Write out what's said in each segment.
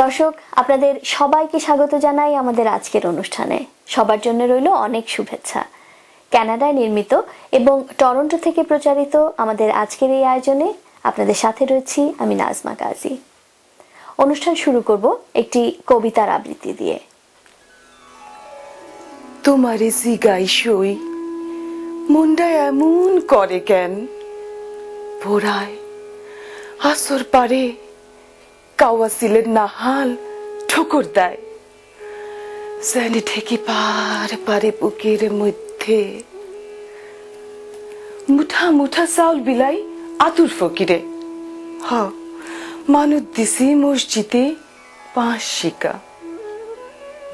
দর্শক আপনাদের সবাইকে স্বাগত জানাই আমাদের আজকের অনুষ্ঠানে। সবার জন্য রইল অনেক শুভেচ্ছা। কানাডায় নির্মিত এবং টরন্টো থেকে প্রচারিত আমাদের আজকের এই আয়োজনে আপনাদের সাথে রয়েছি আমি নাজমা কাজী। অনুষ্ঠান শুরু করব একটি কবিতার আবৃত্তি দিয়ে। তোমারে জিগাই সই মুন্ডা এমন করে কেন, ভোরায় আসর পারে কাওয়াসিলের নাহাল ঠোকর দেয়, জানি ঠেকি পার পারে বুকের মধ্যে মুঠা মুঠা চাউল বিলাই আতুর ফকিরে। হ মানুষ দিছি মসজিদে 5 শিকা,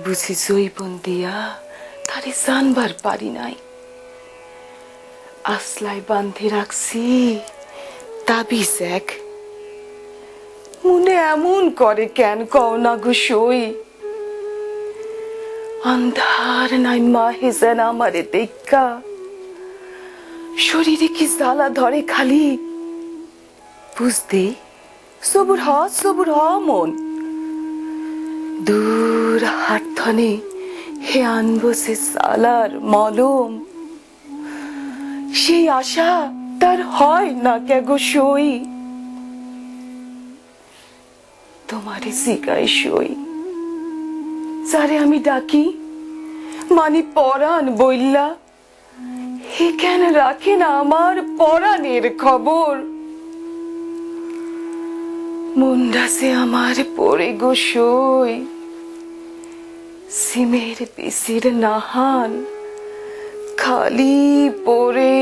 বুঝি জৈবন দিয়া তারে জানবার পারি নাই, আসলাই বান্ধে রাখছি তাবিজ এক, মনে এমন করে কেন কও না গো সই, আন্ধার নাই মাহে যেন আমারে দেখা, শরীরে কি জ্বালা ধরে খালি, বুঝতে সবুর হ মন, দূর হাট ধনে হে আনবো সে সালার মলম, সেই আশা তার হয় না কে গো সই, তোমারে জিগাই সই যারে আমি ডাকি মানি পরাণ বইল্লা, হে কেন রাখে না আমার পরাণের খবর, মুন্ডা সে আমার পড়ে গো সই, সিমের পিসির নাহান খালি পড়ে।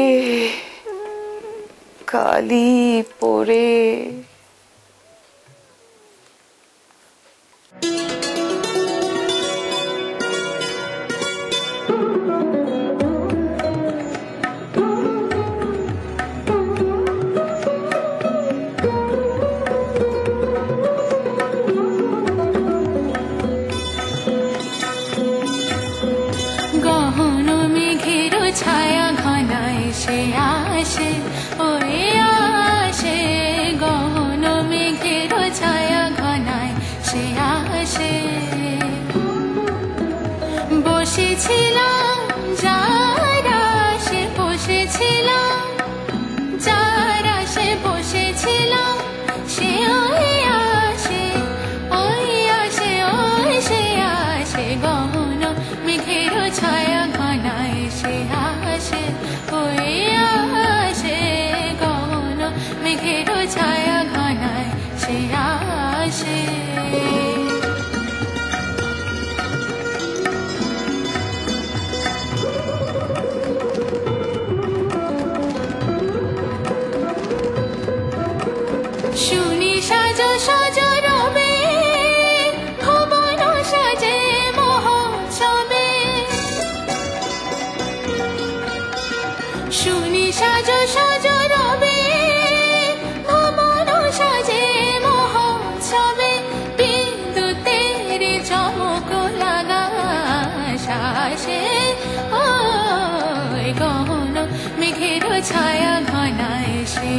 ছায়া ঘনায় সে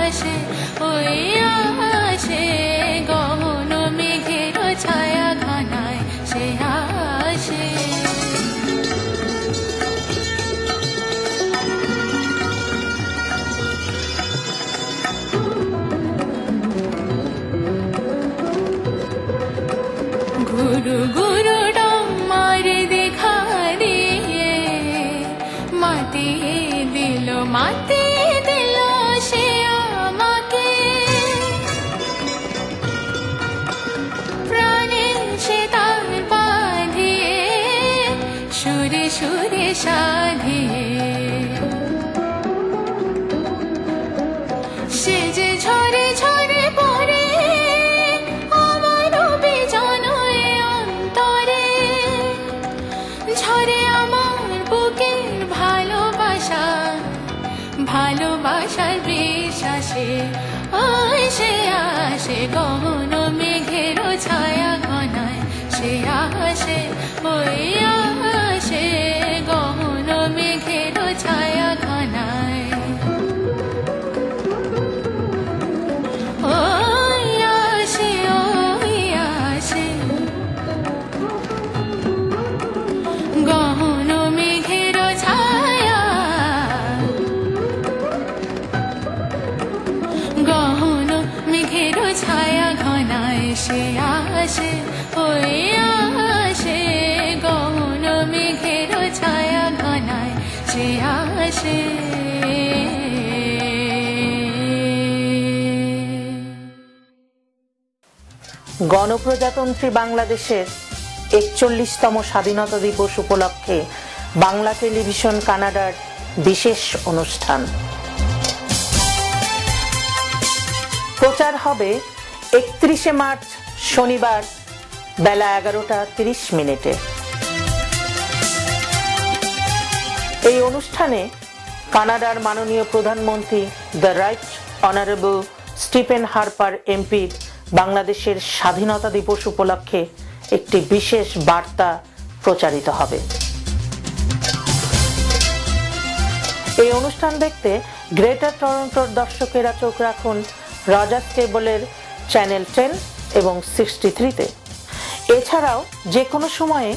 আসে, ওই আসে গহন মেঘের ছায়া ঘনায় সে আসে। গুরু গুরু ডমার দেখা দিয়ে মাতিয়ে দিল সে আমাকে, প্রাণে সে তার বাঁধিয়ে সুরে সুরে সাধিয়ে, সে যে ঝরে ঝরে পড়ে আমার বিজন অন্তরে, ঝরে আমার বুকের ভালোবাসার বিশ্বাসে, সে আসে গহন মেঘের ছায়া ঘনায় সে আসে, ওই আসে গহন মেঘের ছায়া ঘনায়, ওই আসে সে আসে ওই আসে গহন মেঘের ছায়া ঘনায় সে আসে গণপ্রজাতন্ত্রী বাংলাদেশের ৪১তম স্বাধীনতা দিবস উপলক্ষে বাংলা টেলিভিশন কানাডার বিশেষ অনুষ্ঠান প্রচার হবে ৩১ মার্চ শনিবার বেলা ১১:৩০। এই অনুষ্ঠানে কানাডার মাননীয় প্রধানমন্ত্রী the right honourable Stephen Harper এমপির বাংলাদেশের স্বাধীনতা দিবস উপলক্ষে একটি বিশেষ বার্তা প্রচারিত হবে। এই অনুষ্ঠান দেখতে গ্রেটার টরন্টোর দর্শকেরা চোখ রাখুন রজার্স কেবলের চ্যানেল 10 এবং 63-তে। এছাড়াও যে কোনো সময়ে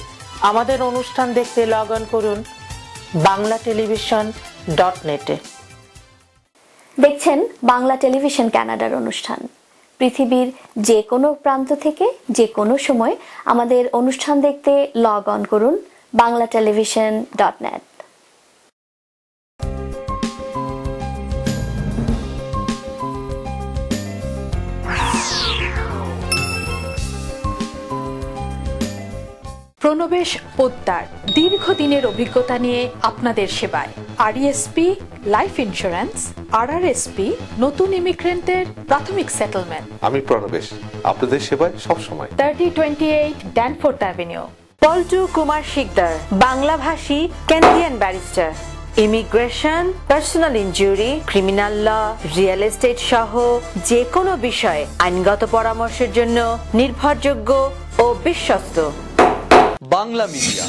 আমাদের অনুষ্ঠান দেখতে লগ অন করুন banglatelevision.net-এ। দেখছেন বাংলা টেলিভিশন কানাডার অনুষ্ঠান। পৃথিবীর যে কোনো প্রান্ত থেকে যে কোনো সময় আমাদের অনুষ্ঠান দেখতে লগ অন করুন banglatelevision.net। প্রণবেশ পোদ্দার দীর্ঘদিনের অভিজ্ঞতা নিয়ে আপনাদের সেবায়। আরইএসপি লাইফ ইন্স্যুরেন্স, আরআরএসপি নতুন ইমিগ্রেন্টদের প্রাথমিক সেটেলমেন্ট। আমি প্রণবেশ, আপনাদের সেবায় সবসময়। 3028 ড্যানফোর্থ অ্যাভিনিউ। পল্টু কুমার শিকদার, বাংলাভাষী Canadian barrister, immigration, personal injury, criminal law, real estate সহ যে কোনো বিষয়ে আইনগত পরামর্শের জন্য নির্ভরযোগ্য ও বিশ্বস্ত। বাংলা মিডিয়া,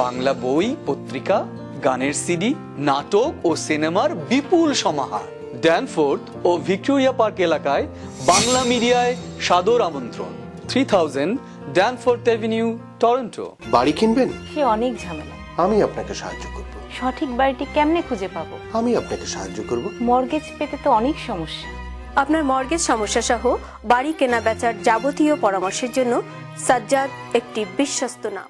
বাংলা বই, পত্রিকা, গানের সিডি, নাটক ও সিনেমার বিপুল সমাহার। ড্যানফোর্থ ও ভিক্টোরিয়া পার্ক এলাকায় বাংলা মিডিয়ায় সাদর আমন্ত্রণ। 3000 ড্যানফোর্থ অ্যাভিনিউ, টরন্টো। বাড়ি কিনবেন? সে অনেক ঝামেলা। আমি আপনাকে সাহায্য করব। সঠিক বাড়িটি কেমনে খুঁজে পাবো? আমি আপনাকে সাহায্য করব। মর্গেজ পেতে তো অনেক সমস্যা। আপনার মর্গেজ সমস্যা সহ বাড়ি কেনা বেচার যাবতীয় পরামর্শের জন্য সাজ্জাদ একটি বিশ্বস্ত নাম।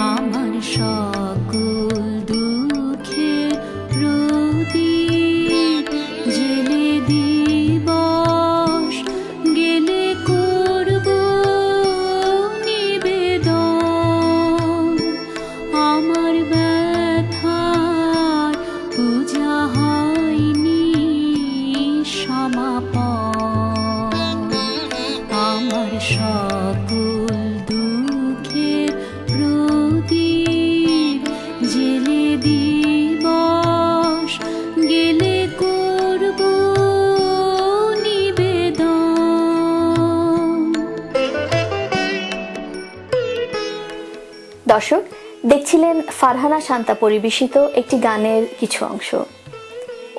আমার সকল দুঃখের প্রদীপ জেলে দিবস গেলে করব নিবেদন আমার ব্যথার পূজা হয়নি সমাপন আমার সকল দুঃখের প্রদীপ জেলে দিবস গেলে করব নিবেদন। দর্শক দেখছিলেন ফারহানা শান্তা পরিবেশিত একটি গানের কিছু অংশ।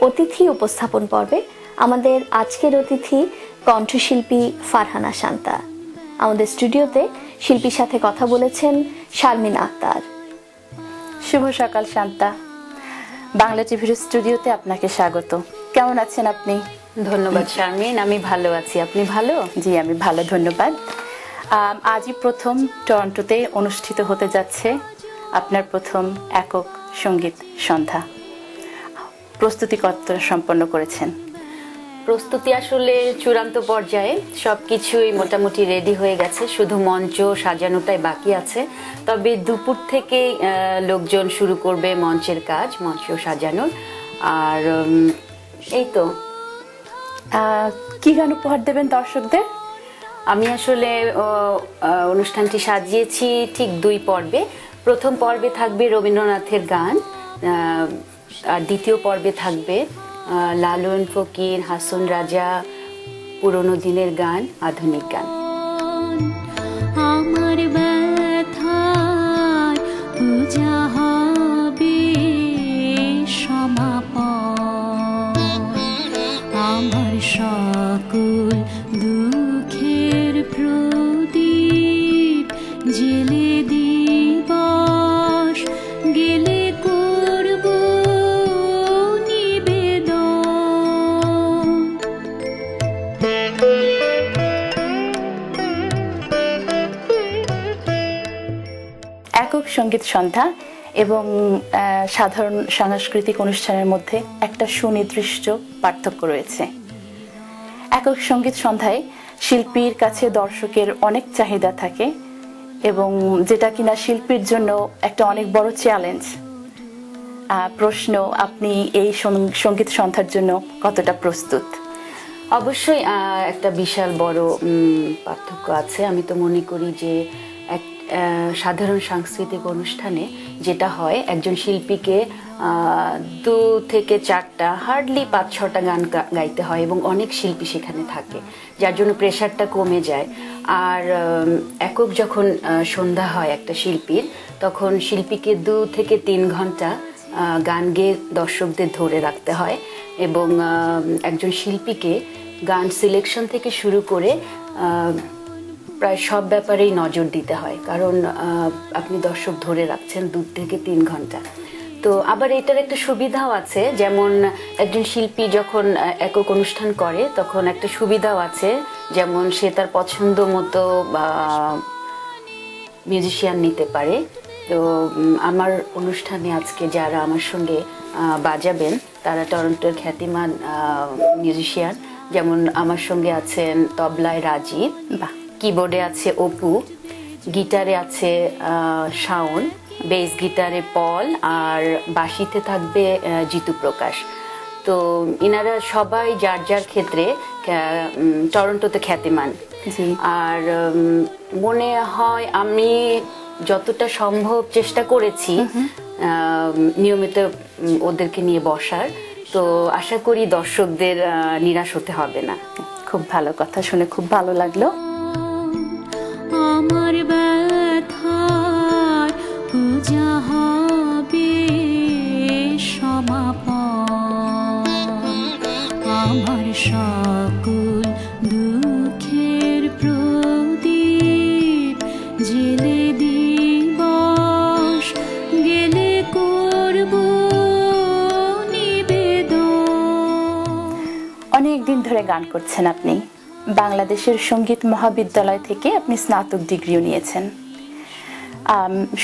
অতিথি উপস্থাপন পর্বে আমাদের আজকের অতিথি কণ্ঠশিল্পী ফারহানা শান্তা। আমাদের স্টুডিওতে শিল্পীর সাথে কথা বলেছেন শারমিন আক্তার। শুভ সকাল শান্তা, বাংলা টিভির স্টুডিওতে আপনাকে স্বাগত। কেমন আছেন আপনি? ধন্যবাদ শারমিন, আমি ভালো আছি। আপনি ভালো? জি, আমি ভালো, ধন্যবাদ। আজই প্রথম টরন্টোতে অনুষ্ঠিত হতে যাচ্ছে আপনার প্রথম একক সঙ্গীত সন্ধ্যা। প্রস্তুতি কত সম্পন্ন করেছেন? প্রস্তুতি আসলে চূড়ান্ত পর্যায়ে, সবকিছুই মোটামুটি রেডি হয়ে গেছে, শুধু মঞ্চ সাজানোটাই বাকি আছে। তবে দুপুর থেকে লোকজন শুরু করবে মঞ্চের কাজ, মঞ্চ সাজানোর। আর এই তো। কি গান উপহার দেবেন দর্শকদের? আমি আসলে অনুষ্ঠানটি সাজিয়েছি ঠিক 2 পর্বে। প্রথম পর্বে থাকবে রবীন্দ্রনাথের গান, আর দ্বিতীয় পর্বে থাকবে লালন ফকির, হাসন রাজা, পুরনো দিনের গান, আধুনিক গান। আমার ব্যথার পূজা হবে সমাপন আমার সকল দুঃখের প্রদীপ জেলে দিবস গেলে করব সঙ্গীত সন্ধ্যা এবং সাধারণ সাংস্কৃতিক অনুষ্ঠানের মধ্যে একটা সুনির্দিষ্ট পার্থক্য রয়েছে। একক সঙ্গীত সন্ধ্যায় শিল্পীর কাছে দর্শকের অনেক চাহিদা থাকে এবং যেটা কিনা শিল্পীর জন্য একটা অনেক বড় চ্যালেঞ্জ। প্রশ্ন, আপনি এই সঙ্গীত সন্ধ্যার জন্য কতটা প্রস্তুত? অবশ্যই একটা বিশাল বড় পার্থক্য আছে। আমি তো মনে করি যে এক সাধারণ সাংস্কৃতিক অনুষ্ঠানে যেটা হয়, একজন শিল্পীকে 2 থেকে 4টা হার্ডলি 5-6টা গান গাইতে হয় এবং অনেক শিল্পী সেখানে থাকে, যার জন্য প্রেশারটা কমে যায়। আর একক যখন সন্ধ্যা হয় একটা শিল্পীর, তখন শিল্পীকে 2 থেকে 3 ঘন্টা গান গেয়ে দর্শকদের ধরে রাখতে হয় এবং একজন শিল্পীকে গান সিলেকশন থেকে শুরু করে প্রায় সব ব্যাপারেই নজর দিতে হয়, কারণ আপনি দর্শক ধরে রাখছেন 2 থেকে 3 ঘন্টা। তো আবার এটার একটা সুবিধাও আছে, যেমন একজন শিল্পী যখন একক অনুষ্ঠান করে তখন একটা সুবিধাও আছে, যেমন সে তার পছন্দ মতো মিউজিশিয়ান নিতে পারে। তো আমার অনুষ্ঠানে আজকে যারা আমার সঙ্গে বাজাবেন তারা টরন্টোর খ্যাতিমান মিউজিশিয়ান, যেমন আমার সঙ্গে আছেন তবলায় রাজীব, কিবোর্ডে আছে অপু, গিটারে আছে শাওন, বেস গিটারে পল, আর বাঁশিতে থাকবে জিতু প্রকাশ। তো ইনারা সবাই যার যার ক্ষেত্রে টরন্টোতে খ্যাতিমান। আর মনে হয় আমি যতটা সম্ভব চেষ্টা করেছি নিয়মিত ওদেরকে নিয়ে বসার, তো আশা করি দর্শকদের নিরাশ হতে হবে না। খুব ভালো কথা, শুনে খুব ভালো লাগলো। আমার ব্যথার পূজা হবে সমাপন, আমার সকল দুঃখের প্রদীপ জেলে দিবস গেলে করব নিবেদন। অনেকদিন ধরে গান করছেন আপনি। বাংলাদেশের সঙ্গীত মহাবিদ্যালয় থেকে আপনি স্নাতক ডিগ্রিও নিয়েছেন।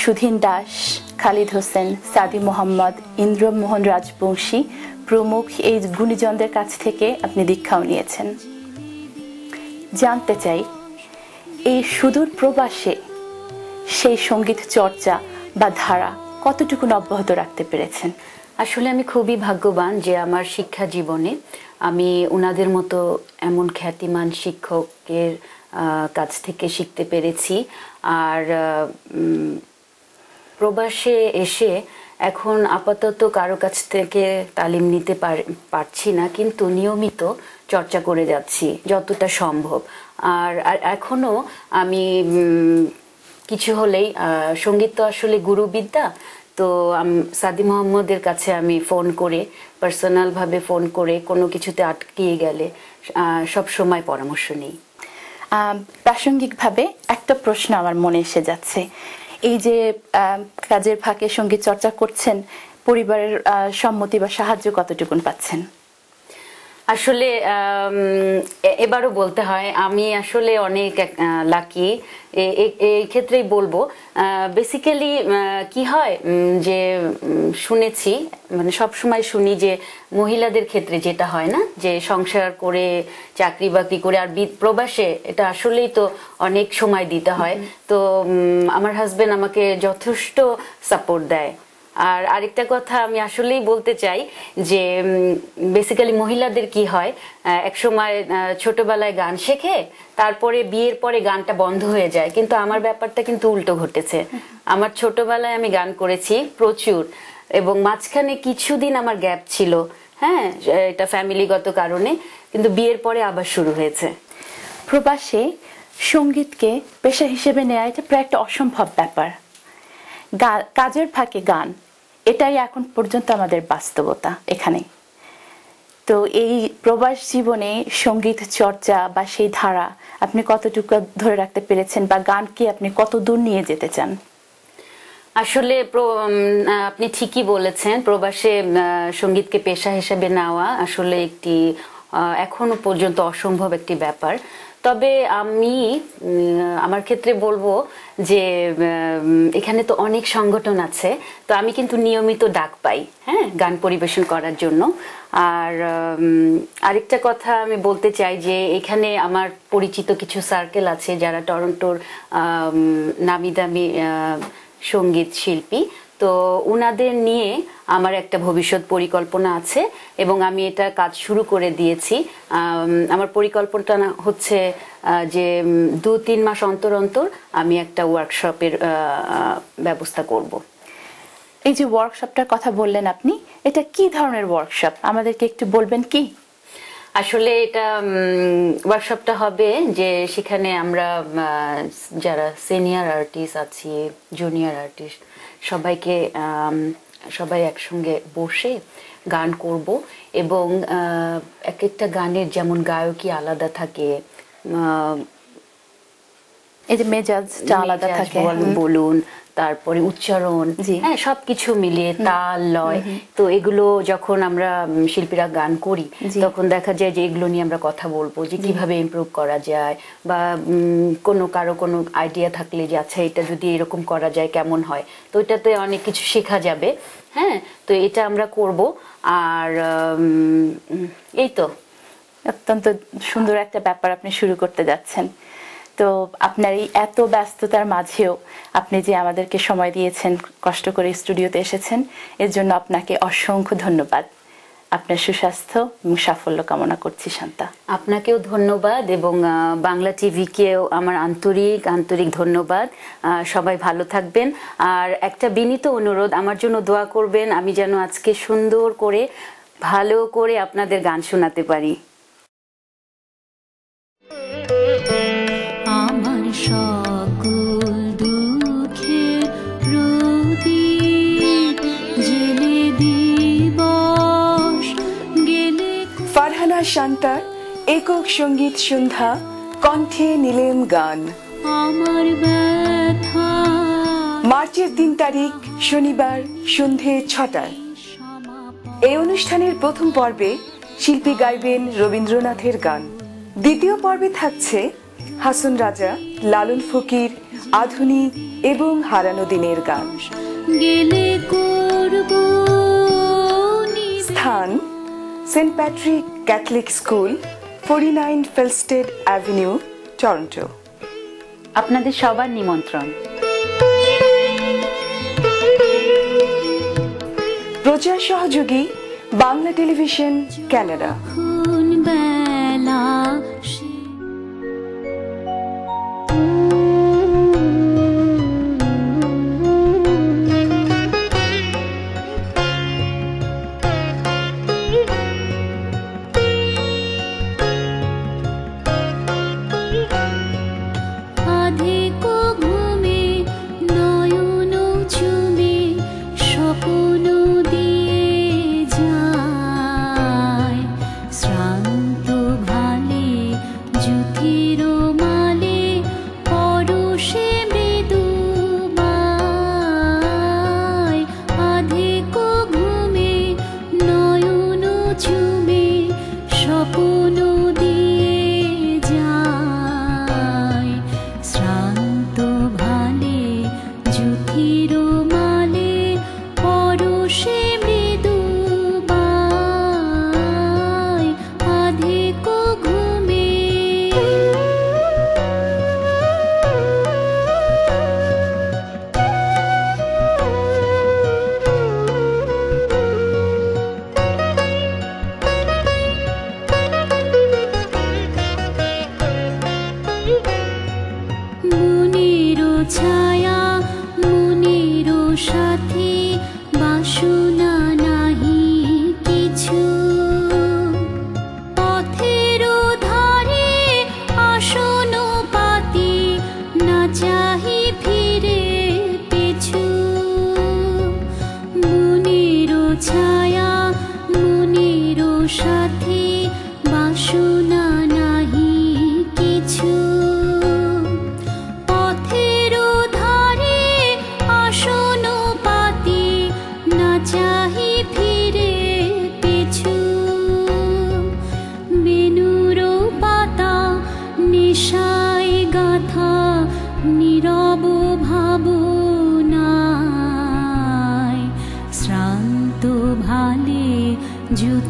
সুধীন দাস, খালিদ হোসেন, সাদি মোহাম্মদ, ইন্দ্রমোহন রাজবংশী প্রমুখ এই গুণীজনদের কাছ থেকে আপনি দীক্ষাও নিয়েছেন। জানতে চাই, এই সুদূর প্রবাসে সেই সঙ্গীত চর্চা বা ধারা কতটুকু অব্যাহত রাখতে পেরেছেন? আসলে আমি খুবই ভাগ্যবান যে আমার শিক্ষা জীবনে আমি ওনাদের মতো এমন খ্যাতিমান শিক্ষকের কাছ থেকে শিখতে পেরেছি। আর প্রবাসে এসে এখন আপাতত কারো কাছ থেকে তালিম নিতে পারছি না, কিন্তু নিয়মিত চর্চা করে যাচ্ছি যতটা সম্ভব। আর এখনো আমি কিছু হলেই, সঙ্গীত তো আসলে গুরুবিদ্যা, তো সাদি মোহাম্মদের কাছে আমি ফোন করে, পার্সোনালভাবে ফোন করে কোনো কিছুতে আটকিয়ে গেলে সব সময় পরামর্শ নিই। প্রাসঙ্গিকভাবে একটা প্রশ্ন আমার মনে এসে যাচ্ছে, এই যে কাজের ফাঁকে সঙ্গীত চর্চা করছেন, পরিবারের সম্মতি বা সাহায্য কতটুকুন পাচ্ছেন? আসলে এবারও বলতে হয় আমি আসলে অনেক লাকি এই ক্ষেত্রেই বলবো। বেসিক্যালি কি হয় যে শুনেছি, মানে সব সময় শুনি যে মহিলাদের ক্ষেত্রে যেটা হয় না, যে সংসার করে চাকরি বাকরি করে আর প্রবাসে এটা আসলেই তো অনেক সময় দিতে হয়। তো আমার হাজবেন্ড আমাকে যথেষ্ট সাপোর্ট দেয়। আর আরেকটা কথা আমি আসলেই বলতে চাই যে বেসিক্যালি মহিলাদের কি হয়, এক সময় ছোটবেলায় গান শেখে, তারপরে বিয়ের পরে গানটা বন্ধ হয়ে যায়, কিন্তু আমার ব্যাপারটা কিন্তু উল্টো ঘটেছে। আমার ছোটবেলায় আমি গান করেছি প্রচুর, এবং মাঝখানে কিছুদিন আমার গ্যাপ ছিল, হ্যাঁ, এটা ফ্যামিলিগত কারণে, কিন্তু বিয়ের পরে আবার শুরু হয়েছে। প্রবাসে সঙ্গীতকে পেশা হিসেবে নেওয়া এটা প্রায় একটা অসম্ভব ব্যাপার। কাজের ফাঁকে গান, এটাই এখন পর্যন্ত আমাদের বাস্তবতা এখানে। তো এই প্রবাস জীবনে সঙ্গীত চর্চা বা সেই ধারা আপনি কতটুকু ধরে রাখতে পেরেছেন, বা গানকে আপনি কত দূর নিয়ে যেতে চান? আসলে আপনি ঠিকই বলেছেন, প্রবাসে সঙ্গীতকে পেশা হিসেবে নেওয়া আসলে একটি এখনো পর্যন্ত অসম্ভব একটি ব্যাপার। তবে আমি আমার ক্ষেত্রে বলবো যে এখানে তো অনেক সংগঠন আছে, তো আমি কিন্তু নিয়মিত ডাক পাই, হ্যাঁ, গান পরিবেশন করার জন্য। আর আরেকটা কথা আমি বলতে চাই যে এখানে আমার পরিচিত কিছু সার্কেল আছে যারা টরন্টোর নামি দামি সঙ্গীত শিল্পী, তো উনাদের নিয়ে আমার একটা ভবিষ্যৎ পরিকল্পনা আছে এবং আমি এটা কাজ শুরু করে দিয়েছি। আমার পরিকল্পনাটা হচ্ছে যে 2-3 মাস অন্তর অন্তর আমি একটা ওয়ার্কশপের ব্যবস্থা করব। এই যে ওয়ার্কশপটার কথা বললেন আপনি, এটা কি ধরনের ওয়ার্কশপ আমাদেরকে একটু বলবেন কি? আসলে এটা ওয়ার্কশপটা হবে যে সেখানে আমরা যারা সিনিয়র আর্টিস্ট আছি, জুনিয়র আর্টিস্ট, সবাই একসঙ্গে বসে গান করব এবং এক একটা গানের যেমন গায়কী আলাদা থাকে, এই যে মেজাজটা আলাদা থাকে বলুন, তারপরে উচ্চারণ, হ্যাঁ, সবকিছু মিলিয়ে তাল লয়, তো এগুলো যখন আমরা শিল্পীরা গান করি তখন দেখা যায় যে এগুলো নিয়ে আমরা কথা বলবো যে কিভাবে ইমপ্রুভ করা যায়, বা কারো কোনো আইডিয়া থাকলে যে আচ্ছা এটা যদি এরকম করা যায় কেমন হয়, তো এটাতে অনেক কিছু শেখা যাবে। হ্যাঁ, তো এটা আমরা করব। আর এই তো, অত্যন্ত সুন্দর একটা ব্যাপার আপনি শুরু করতে যাচ্ছেন। তো আপনার এই এত ব্যস্ততার মাঝেও আপনি যে আমাদেরকে সময় দিয়েছেন, কষ্ট করে স্টুডিওতে এসেছেন, এর জন্য আপনাকে অসংখ্য ধন্যবাদ। আপনার সুস্বাস্থ্য এবং সাফল্য কামনা করছি শান্তা। আপনাকেও ধন্যবাদ এবং বাংলা টিভিকেও আমার আন্তরিক ধন্যবাদ। সবাই ভালো থাকবেন। আর একটা বিনীত অনুরোধ, আমার জন্য দোয়া করবেন, আমি যেন আজকে সুন্দর করে ভালো করে আপনাদের গান শোনাতে পারি। আমার সকল দুঃখে প্রদীপ জেলে দিবস গেলে। ফারহানা শান্তার একক সঙ্গীত সন্ধ্যা, কণ্ঠে নিলেম গান। আমার ব্যথা মার্চের 3 তারিখ শনিবার সন্ধে 6টায়। এই অনুষ্ঠানের প্রথম পর্বে শিল্পী গাইবেন রবীন্দ্রনাথের গান। দ্বিতীয় পর্বে থাকছে হাসন রাজা, লালন ফকির, আধুনিক এবং হারানো দিনের গান। গেলে করব স্থান Saint Patrick Catholic school, 49 Felstead avenue, Toronto. আপনাদের সবার নিমন্ত্রণ। প্রচার সহযোগী বাংলা টেলিভিশন, কানাডা। বেলা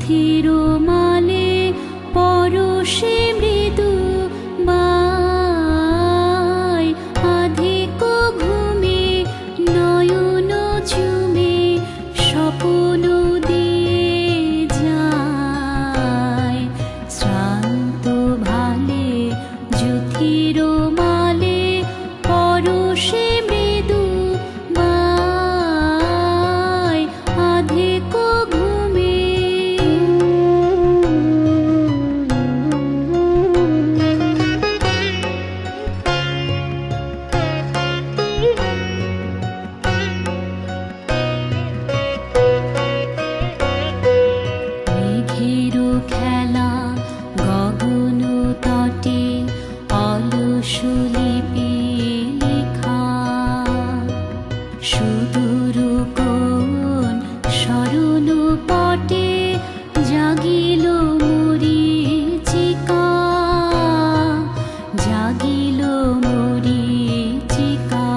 যুথির মালে পরশে মৃদু বাই আধিক ঘুমে নয়ন চুমে স্বপ্ন দিয়ে যায় শ্রান্ত ভালে যুথির মালে পরশে মৃদু বাই আধিক ঘুমে মেঘের খেলা গগন তটে অলস লিপি লেখা সুদূর কোন স্মরণ পটে জাগিল মরীচিকা জাগিল মরীচিকা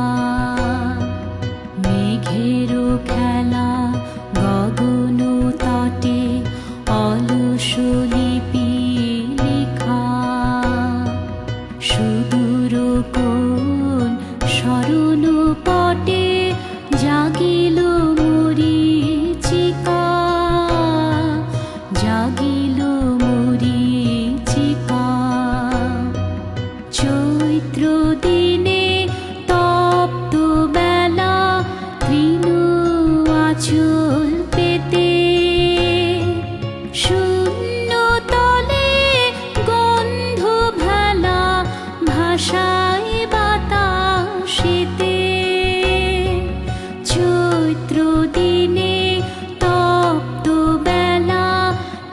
মেঘের খেলা গগন তটে অলস লিপি লেখা সুদূর কোন স্মরণ পটে জাগিল মরীচিকা জাগিল মরীচিকা চৈত্র দিনে তপ্ত বেলা তৃণ আঁচল পেতে শূন্য তলে গন্ধ ভেলা ভাষায় বাতাসেতে চৈত্র দিনে তপ্ত বেলা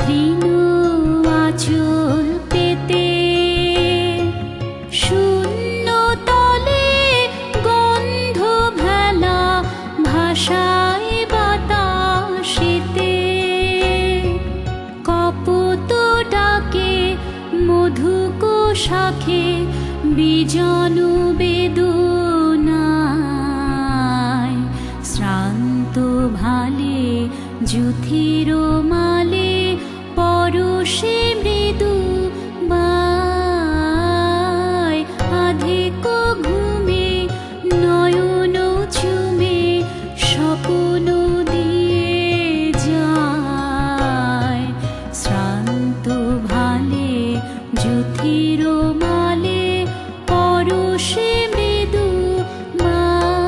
তৃণ আঁচল পেতে শূন্য তলে গন্ধ ভেলা ভাষায় বাতাসেতে কপোত ডাকে মধুক শাখে বিজন বেদনায় শ্রান্ত ভালে যুথির মালে পরশে মৃদু বাই আধিক ঘুমে নয়ন চুমে স্বপ্ন দিয়ে যায় শ্রান্ত ভালে যুথির মালে পরশে মৃদু বাই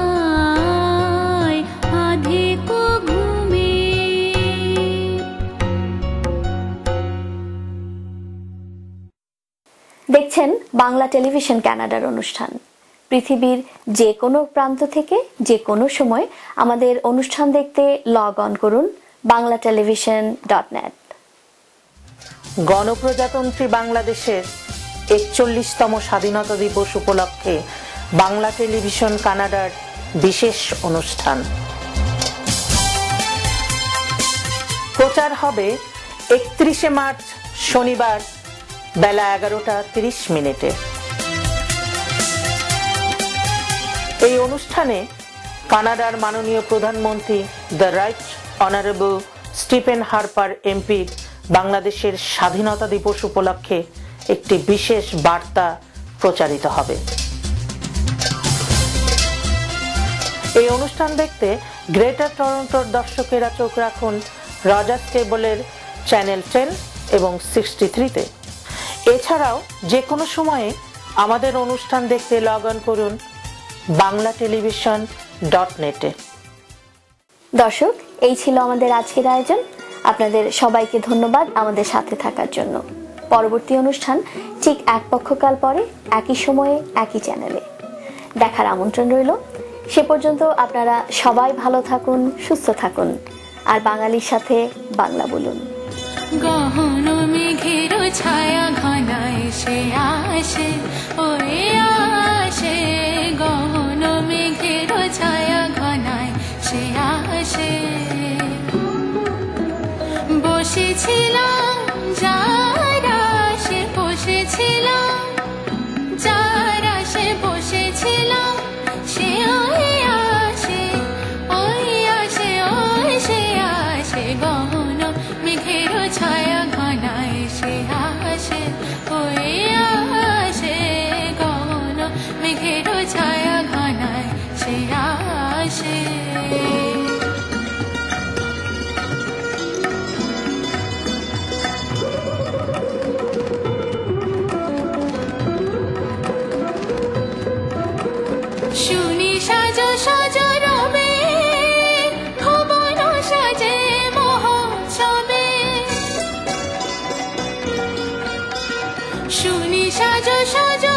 আধিক ঘুমে। দেখছেন বাংলা টেলিভিশন কানাডার অনুষ্ঠান। পৃথিবীর যে কোনো প্রান্ত থেকে যে কোনো সময় আমাদের অনুষ্ঠান দেখতে লগ অন করুন banglatelevision.net। গণপ্রজাতন্ত্রী বাংলাদেশের ৪১তম স্বাধীনতা দিবস উপলক্ষে বাংলা টেলিভিশন কানাডার বিশেষ অনুষ্ঠান প্রচার হবে ৩১শে মার্চ শনিবার বেলা ১১টা ৩০ এই অনুষ্ঠানে কানাডার মাননীয় প্রধানমন্ত্রী the right honourable Stephen Harper MP বাংলাদেশের স্বাধীনতা দিবস উপলক্ষে একটি বিশেষ বার্তা প্রচারিত হবে। এই অনুষ্ঠান দেখতে গ্রেটার টরন্টোর দর্শকেরা চোখ রাখুন রজার্স কেবলের চ্যানেল 10 এবং 63-তে। এছাড়াও যে কোনো সময়ে আমাদের অনুষ্ঠান দেখতে লগ অন করুন banglatelevision.net-এ। দর্শক, এই ছিল আমাদের আজকের আয়োজন। আপনাদের সবাইকে ধন্যবাদ আমাদের সাথে থাকার জন্য। পরবর্তী অনুষ্ঠান ঠিক এক পক্ষকাল পরে একই সময়ে একই চ্যানেলে দেখার আমন্ত্রণ রইল। সে পর্যন্ত আপনারা সবাই ভালো থাকুন, সুস্থ থাকুন, আর বাঙালির সাথে বাংলা বলুন। গহন মেঘের ছায়া ঘনা এসে আসে ওরে আসে গহন মেঘের ছায়া ঘনায় সে আসে বসেছিলাম যার আসে বসেছিলাম যার আসে বসেছিলাম সে আসে ওই আসে ওই সে আসে গহন মেঘের ছায়া শুনি সাজো সাজো